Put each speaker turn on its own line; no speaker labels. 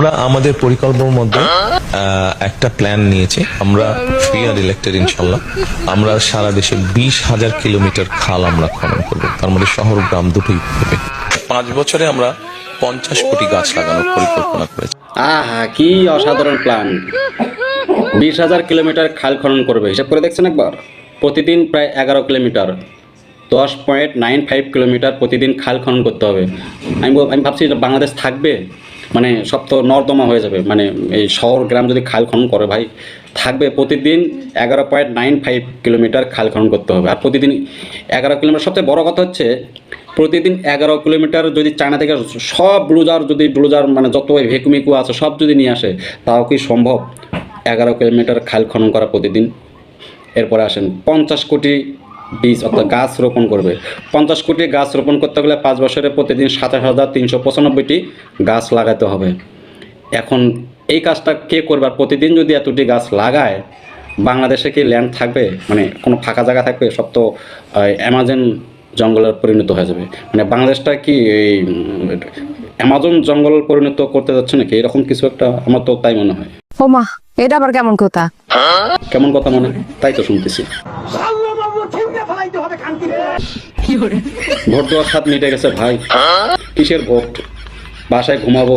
আমরা আমাদের পরিকল্পনার মধ্যে একটা প্ল্যান নিয়েছি। আমরা ফ্রি আর ইলেক্টেড ইনশাল্লাহ আমরা সারা দেশে 20,000 কিলোমিটার খাল আমরা খনন করবো, তার মধ্যে শহর গ্রাম দুটোই হবে। 5 বছরে আমরা 50 কোটি গাছ লাগানোর পরিকল্পনা করেছি।
আহা, কি অসাধারণ প্ল্যান! 20,000 কিলোমিটার খাল খনন করবে, হিসাব করে দেখছেন একবার? প্রতিদিন প্রায় 11 কিলোমিটার, 10.95 কিলোমিটার প্রতিদিন খাল খনন করতে হবে। আমি ভাবছি এটা বাংলাদেশ থাকবে, মানে সব তো নর্দমা হয়ে যাবে। মানে এই শহর গ্রাম যদি খাল খনন করে ভাই, থাকবে প্রতিদিন 11.95 কিলোমিটার খাল খনন করতে হবে। আর প্রতিদিন 11 কিলোমিটার, সবচেয়ে বড় কথা হচ্ছে প্রতিদিন 11 কিলোমিটার যদি চায়না থেকে সব ব্লুজার মানে যত ভেকুমিকু আছে সব যদি নিয়ে আসে, তাও কি সম্ভব 11 কিলোমিটার খাল খনন করা প্রতিদিন? এরপরে আসেন 50 কোটি বীজ অর্থাৎ গাছ রোপণ করবে। 50 কোটি গাছ রোপণ করতে গেলে 5 বছরে প্রতিদিন 27,395টি গাছ লাগাতে হবে। এখন এই কাজটা কে করবে? আর প্রতিদিন যদি এতটি গাছ লাগায়, বাংলাদেশে কি ল্যান্ড থাকবে? মানে কোনো ফাঁকা জায়গা থাকবে? সব তো অ্যামাজন জঙ্গলের পরিণত হয়ে যাবে। মানে বাংলাদেশটা কি এই অ্যামাজন জঙ্গল পরিণত করতে যাচ্ছে নাকি? এরকম কিছু একটা আমার তো তাই মনে হয়।
ও মা, এটা আবার কেমন কথা?
কেমন কথা মানে? তাই তো শুনতেছি। ভোট দেওয়ার স্বাদ মিটে গেছে ভাই। কিসের ভোট? বাসায় ঘুমাবো।